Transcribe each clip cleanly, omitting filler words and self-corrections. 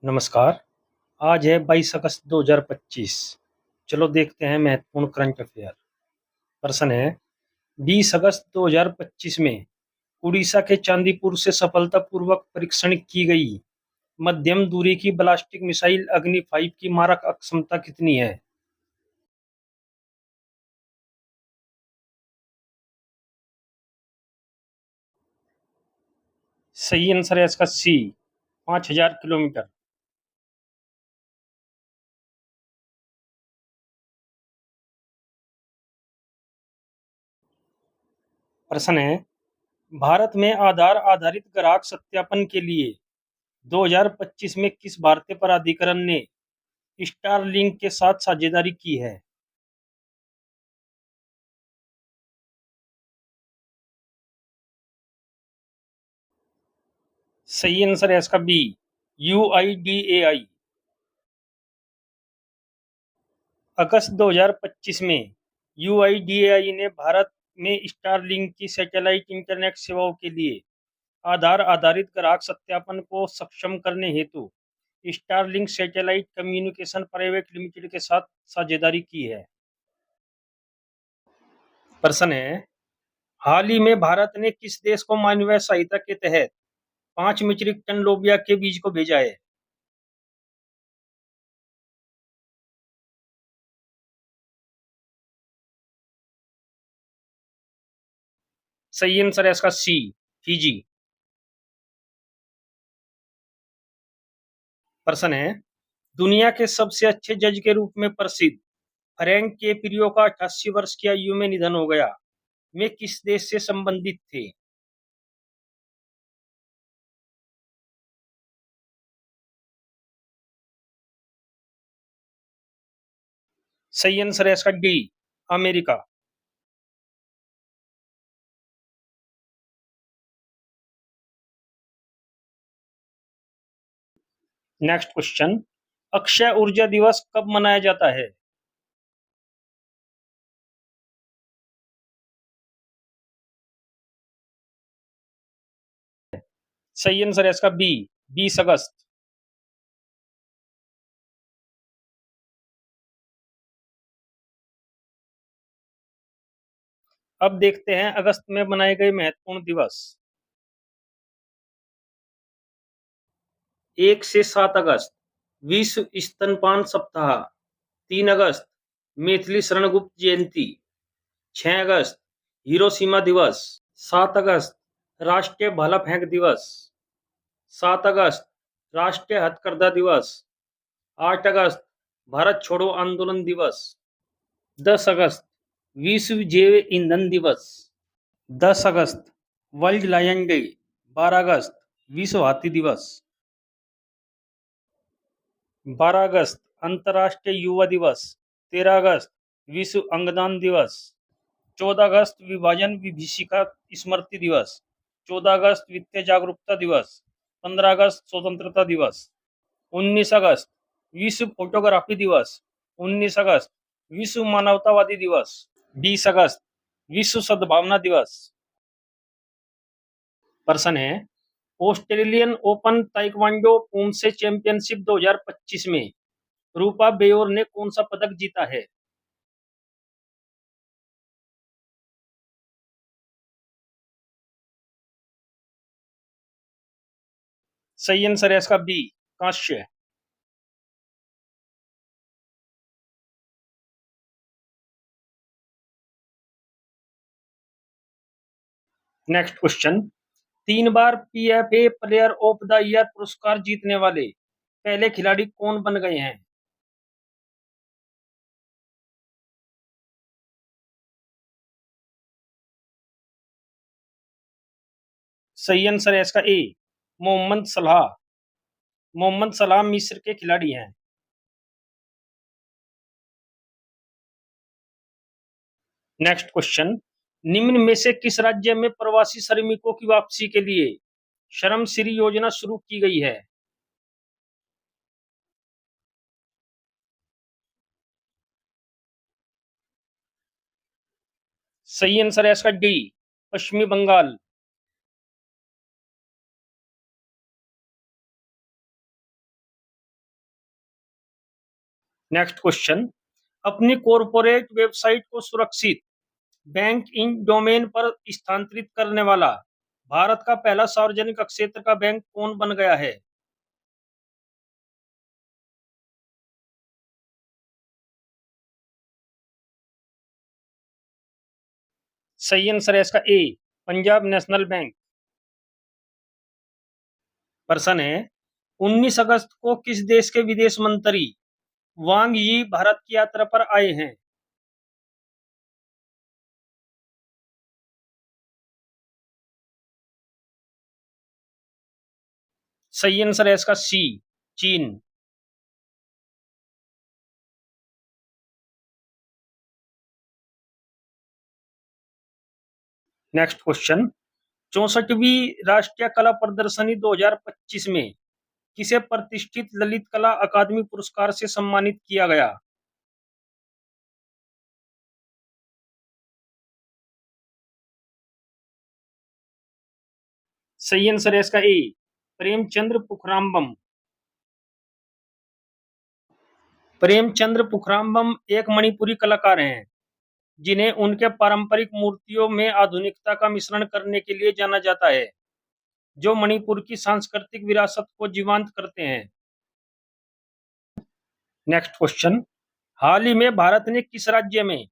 नमस्कार। आज है 22 अगस्त 2025। चलो देखते हैं महत्वपूर्ण करंट अफेयर। प्रश्न है, 20 अगस्त 2025 में उड़ीसा के चांदीपुर से सफलतापूर्वक परीक्षण की गई मध्यम दूरी की बैलिस्टिक मिसाइल अग्नि 5 की मारक क्षमता कितनी है? सही आंसर है इसका सी, 5000 किलोमीटर। प्रश्न है, भारत में आधार आधारित ग्राहक सत्यापन के लिए 2025 में किस भारतीय प्राधिकरण ने स्टारलिंक के साथ साझेदारी की है? सही आंसर है इसका बी, UIDAI। अगस्त 2025 में UIDAI ने भारत में स्टारलिंक की सैटेलाइट इंटरनेट सेवाओं के लिए आधार आधारित ग्राहक सत्यापन को सक्षम करने हेतु Starlink satellite communication private limited के साथ साझेदारी की है। प्रश्न है, हाल ही में भारत ने किस देश को मानवीय सहायता के तहत 5 मीट्रिक टन लोबिया के बीज को भेजा है? सही आंसर है इसका सी, फिजी। प्रश्न है, दुनिया के सबसे अच्छे जज के रूप में प्रसिद्ध फ्रैंक के प्रियो का 88 वर्ष की आयु में निधन हो गया। वे किस देश से संबंधित थे? सही आंसर है इसका D, America. Next question, Akshay ऊर्जा दिवस कब मनाया जाता है? सही आंसर है इसका बी, 20 अगस्त। अब देखते हैं अगस्त में मनाए गए महत्वपूर्ण दिवस। 1 से 7 अगस्त विश्व स्तनपान सप्ताह। 3 अगस्त मैथिली शरण गुप्त जयंती। 6 अगस्त हिरोशिमा दिवस। 7 अगस्त राष्ट्रीय भाला फेंक दिवस। 7 अगस्त राष्ट्रीय हथकरघा दिवस। 8 अगस्त भारत छोड़ो आंदोलन दिवस। 10 अगस्त विश्व जैव ईंधन दिवस। 10 अगस्त वर्ल्ड लायन डे। 12 अगस्त विश्व हाथी दिवस। 12 अगस्त अंतर्राष्ट्रीय युवा दिवस। 13 अगस्त विश्व अंगदान दिवस। 14 अगस्त विभाजन विभीषिका स्मृति दिवस। 14 अगस्त वित्तीय जागरूकता दिवस। 15 अगस्त स्वतंत्रता दिवस। 19 अगस्त विश्व फोटोग्राफी दिवस। 19 अगस्त विश्व मानवतावादी दिवस। 20 अगस्त विश्व सद्भावना दिवस। प्रश्न है, Australian open taekwondo poomsae championship 2025 में रूपा बेयोर ने कौन सा पदक जीता है? सही आंसर है इसका बी, कांस्य। Next question, 3 bar PFA player of the year पुरस्कार जीतने वाले पहले खिलाड़ी कौन बन गए हैं? सही आंसर है इसका ए, मोहम्मद सलाह। मोहम्मद सलाह मिस्र के खिलाड़ी हैं। नेक्स्ट क्वेश्चन, निम्न में से किस राज्य में प्रवासी श्रमिकों की वापसी के लिए श्रम श्री योजना शुरू की गई है? सही आंसर है इसका डी, पश्चिमी बंगाल। नेक्स्ट क्वेश्चन, अपनी कॉरपोरेट वेबसाइट को सुरक्षित बैंक इन डोमेन पर स्थानांतरित करने वाला भारत का पहला सार्वजनिक क्षेत्र का बैंक कौन बन गया है? सही आंसर है इसका ए, पंजाब नेशनल बैंक। प्रश्न है, 19 अगस्त को किस देश के विदेश मंत्री वांग यी भारत की यात्रा पर आए हैं? सही आंसर है इसका सी, चीन। नेक्स्ट क्वेश्चन, 64वीं राष्ट्रीय कला प्रदर्शनी 2025 में किसे प्रतिष्ठित ललित कला अकादमी पुरस्कार से सम्मानित किया गया? सही आंसर है इसका ए, प्रेमचंद्र पुखरामबम। प्रेमचंद्र पुखरामबम एक मणिपुरी कलाकार हैं जिन्हें उनके पारंपरिक मूर्तियों में आधुनिकता का मिश्रण करने के लिए जाना जाता है, जो मणिपुर की सांस्कृतिक विरासत को जीवंत करते हैं। नेक्स्ट क्वेश्चन, हाल ही में भारत ने किस राज्य में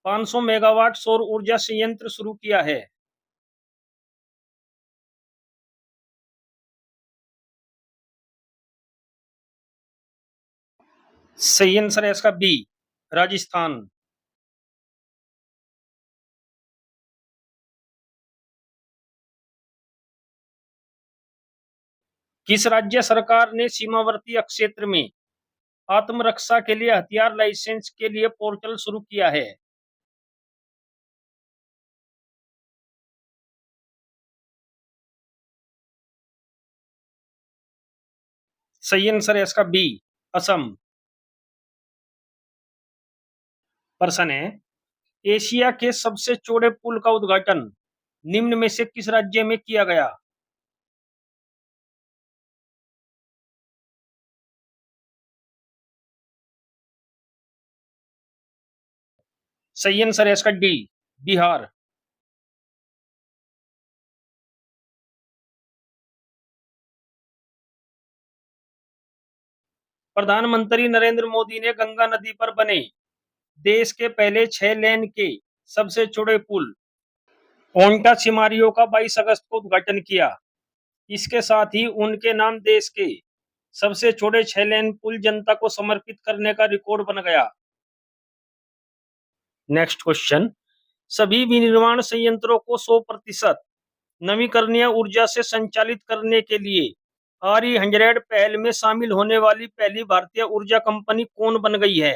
500 मेगावाट सौर ऊर्जा संयंत्र शुरू किया है? सही आंसर है इसका बी, राजस्थान। किस राज्य सरकार ने सीमावर्ती क्षेत्र में आत्मरक्षा के लिए हथियार लाइसेंस के लिए पोर्टल शुरू किया है? सही आंसर है इसका बी, असम। प्रश्न है, एशिया के सबसे चौड़े पुल का उद्घाटन निम्न में से किस राज्य में किया गया? सही आंसर है इसका डी, बिहार। प्रधानमंत्री नरेंद्र मोदी ने गंगा नदी पर बने देश के पहले 6 लेन के सबसे चौड़े पुल ओंटा सिमारियो का 22 अगस्त को उद्घाटन किया। इसके साथ ही उनके नाम देश के सबसे चौड़े 6 लेन पुल जनता को समर्पित करने का रिकॉर्ड बन गया। नेक्स्ट क्वेश्चन, सभी विनिर्माण संयंत्रों को 100% नवीकरणीय ऊर्जा से संचालित करने के लिए RE100 पहल में शामिल होने वाली पहली भारतीय ऊर्जा कंपनी कौन बन गई है?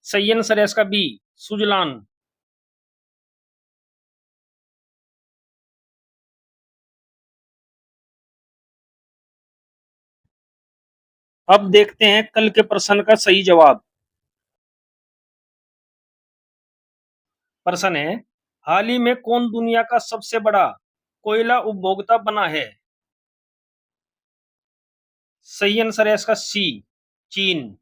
सही आंसर है इसका बी, सुजलान। अब देखते हैं कल के प्रश्न का सही जवाब। प्रश्न है, हाल ही में कौन दुनिया का सबसे बड़ा कोयला उपभोक्ता बना है? सही आंसर है इसका सी, चीन।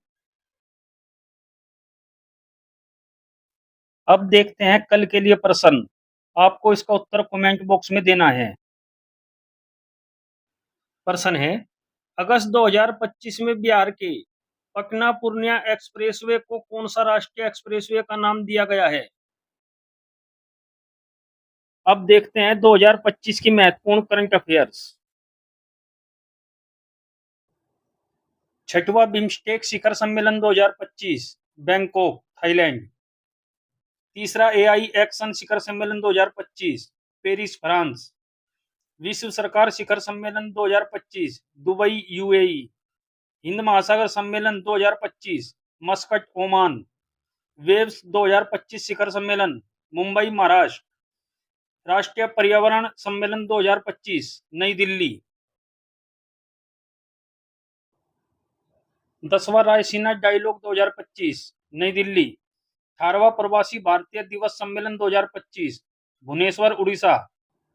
अब देखते हैं कल के लिए प्रश्न, आपको इसका उत्तर कमेंट बॉक्स में देना है। प्रश्न है, अगस्त 2025 में बिहार के पटना पूर्णिया एक्सप्रेसवे को कौन सा राष्ट्रीय एक्सप्रेसवे का नाम दिया गया है? अब देखते हैं 2025 की महत्वपूर्ण करंट अफेयर्स। छठवां बिम्स्टेक शिखर सम्मेलन 2025 बैंकॉक, थाईलैंड। तीसरा AI एक्शन शिखर सम्मेलन 2025 पेरिस, फ्रांस। विश्व सरकार शिखर सम्मेलन 2025 दुबई, UAE। हिंद महासागर सम्मेलन 2025 मस्कट, ओमान। वेव्स 2025 शिखर सम्मेलन मुंबई, महाराष्ट्र। राष्ट्रीय पर्यावरण सम्मेलन 2025 नई दिल्ली। 10वां रायसीना डायलॉग 2025 नई दिल्ली। 18वां प्रवासी भारतीय दिवस सम्मेलन 2025 भुवनेश्वर उड़ीसा।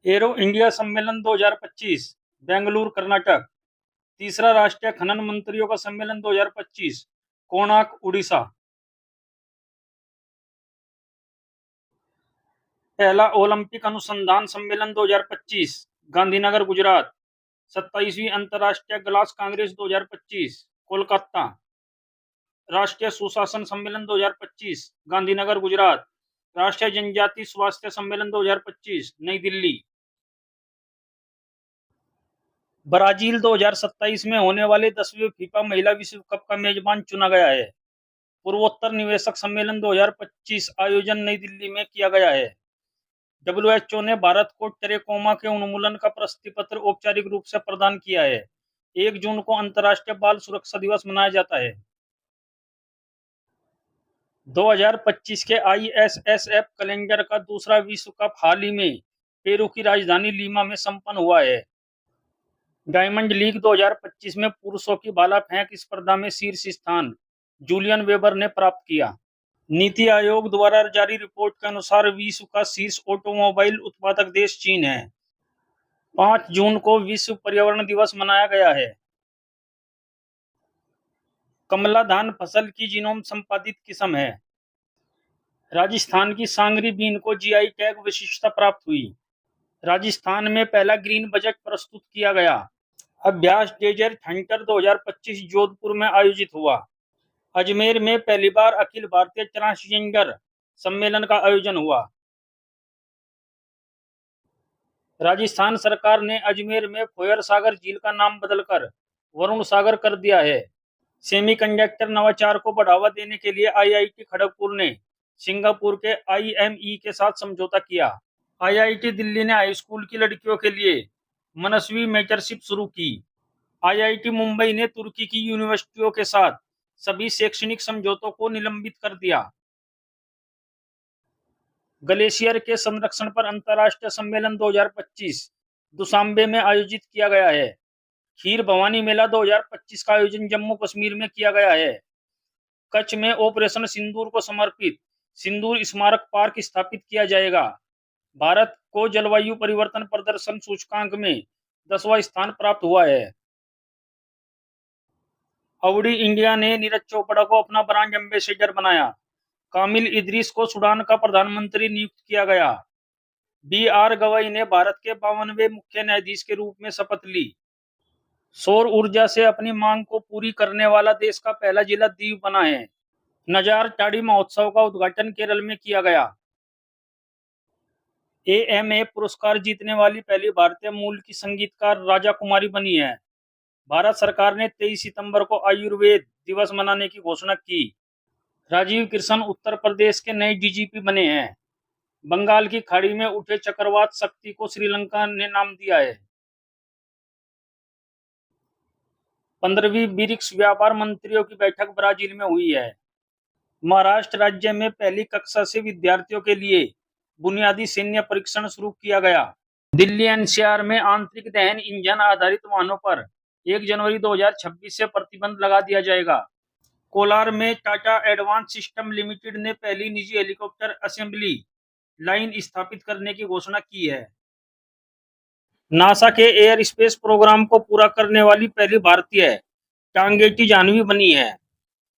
एरो इंडिया सम्मेलन 2025 बेंगलुरु कर्नाटक। तीसरा राष्ट्रीय खनन मंत्रियों का सम्मेलन 2025 कोणार्क उड़ीसा। पहला ओलंपिक अनुसंधान सम्मेलन 2025 गांधीनगर गुजरात। 27वीं अंतर्राष्ट्रीय ग्लास कांग्रेस 2025 कोलकाता। राष्ट्रीय सुशासन सम्मेलन 2025 गांधीनगर गुजरात। राष्ट्रीय जनजाति स्वास्थ्य सम्मेलन 2025 नई दिल्ली। ब्राजील 2027 में होने वाले 10वें फीफा महिला विश्व कप का मेजबान चुना गया है। पूर्वोत्तर निवेशक सम्मेलन 2025 आयोजन नई दिल्ली में किया गया है। WHO ने भारत को ट्रेकोमा के उन्मूलन का प्रशस्ति पत्र औपचारिक रूप से प्रदान किया है। 1 जून को अंतर्राष्ट्रीय बाल सुरक्षा दिवस मनाया जाता है। 2025 के ISSF कैलेंडर का दूसरा विश्व कप हाल ही में पेरू की राजधानी लीमा में संपन्न हुआ है। डायमंड लीग 2025 में पुरुषों की भाला फेंक स्पर्धा में शीर्ष स्थान जूलियन वेबर ने प्राप्त किया। नीति आयोग द्वारा जारी रिपोर्ट के अनुसार विश्व का शीर्ष ऑटोमोबाइल उत्पादक देश चीन है। 5 जून को विश्व पर्यावरण दिवस मनाया गया है। कमला धान फसल की जीनोम संपादित किस्म है। राजस्थान की सांगरी बीन को GI टैग विशिष्टता प्राप्त हुई। राजस्थान में पहला ग्रीन बजट प्रस्तुत किया गया। अभ्यास डेजर्ट हंटर 2025 जोधपुर में आयोजित हुआ। अजमेर में पहली बार अखिल भारतीय ट्रांसजेंडर सम्मेलन का आयोजन हुआ। राजस्थान सरकार ने अजमेर में फोयर सागर झील का नाम बदलकर वरुण सागर कर दिया है। सेमीकंडक्टर नवाचार को बढ़ावा देने के लिए IIT खड़गपुर ने सिंगापुर के IME के साथ समझौता किया। IIT दिल्ली ने हाई स्कूल की लड़कियों के लिए मनस्वी मेंटरशिप शुरू की। IIT मुंबई ने तुर्की की यूनिवर्सिटियों के साथ सभी शैक्षणिक समझौतों को निलंबित कर दिया। ग्लेशियर के संरक्षण पर अंतर्राष्ट्रीय सम्मेलन 2025 दुशांबे में आयोजित किया गया है। खीर भवानी मेला 2025 का आयोजन जम्मू कश्मीर में किया गया है। कच्छ में ऑपरेशन सिंदूर को समर्पित सिंदूर स्मारक पार्क स्थापित किया जाएगा। भारत को जलवायु परिवर्तन प्रदर्शन सूचकांक में 10वां स्थान प्राप्त हुआ है। अवडी इंडिया ने नीरज चोपड़ा को अपना ब्रांड एम्बेसडर बनाया। कामिल इदरीस को सूडान का प्रधानमंत्री नियुक्त किया गया। BR गवई ने भारत के 52वें मुख्य न्यायाधीश के रूप में शपथ ली। सौर ऊर्जा से अपनी मांग को पूरी करने वाला देश का पहला जिला दीव बना है। नजार टाड़ी महोत्सव का उद्घाटन केरल में किया गया। AMA पुरस्कार जीतने वाली पहली भारतीय मूल की संगीतकार राजा कुमारी बनी है। भारत सरकार ने 23 सितंबर को आयुर्वेद दिवस मनाने की घोषणा की। राजीव कृष्ण उत्तर प्रदेश के नए DGP बने हैं। बंगाल की खाड़ी में उठे चक्रवात शक्ति को श्रीलंका ने नाम दिया है। 15वीं ब्रिक्स व्यापार मंत्रियों की बैठक ब्राजील में हुई है। महाराष्ट्र राज्य में पहली कक्षा से विद्यार्थियों के लिए बुनियादी सैन्य परीक्षण शुरू किया गया। दिल्ली NCR में आंतरिक दहन इंजन आधारित वाहनों पर 1 जनवरी 2026 से प्रतिबंध लगा दिया जाएगा। कोलार में टाटा एडवांस सिस्टम लिमिटेड ने पहली निजी हेलीकॉप्टर असेंबली लाइन स्थापित करने की घोषणा की है। नासा के एयर स्पेस प्रोग्राम को पूरा करने वाली पहली भारतीय टांगेटी जाह्नवी बनी है।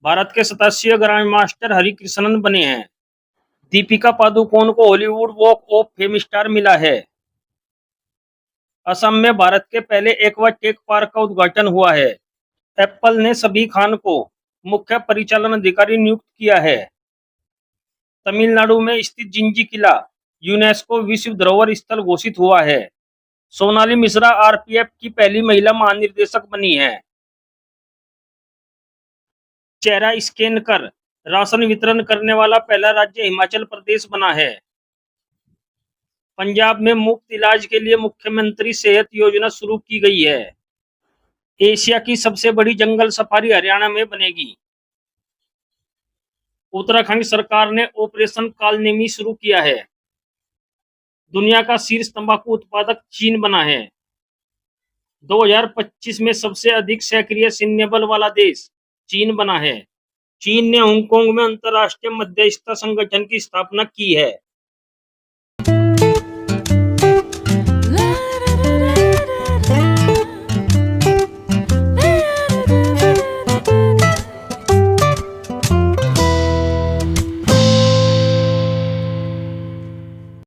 भारत के 87 ग्रैंडमास्टर हरिकृष्णन बने हैं। दीपिका पादुकोण को Hollywood walk of fame star मिला है। असम में भारत के पहले एक्वा टेक पार्क का उद्घाटन हुआ है। एप्पल ने सभी खान को मुख्य परिचालन अधिकारी नियुक्त किया है। तमिलनाडु में स्थित जिंजी किला यूनेस्को विश्व धरोहर स्थल घोषित हुआ है। सोनाली मिश्रा RPF की पहली महिला महानिदेशक बनी है। चेहरा स्कैन कर राशन वितरण करने वाला पहला राज्य हिमाचल प्रदेश बना है। पंजाब में मुफ्त इलाज के लिए मुख्यमंत्री सेहत योजना शुरू की गई है। एशिया की सबसे बड़ी जंगल सफारी हरियाणा में बनेगी। उत्तराखंड सरकार ने ऑपरेशन कालनेमी शुरू किया है। दुनिया का शीर्ष तंबाकू उत्पादक चीन बना है। 2025 में सबसे अधिक सक्रिय सैन्य बल वाला देश चीन बना है। चीन ने हांगकांग में अंतर्राष्ट्रीय मध्यस्थता संगठन की स्थापना की है।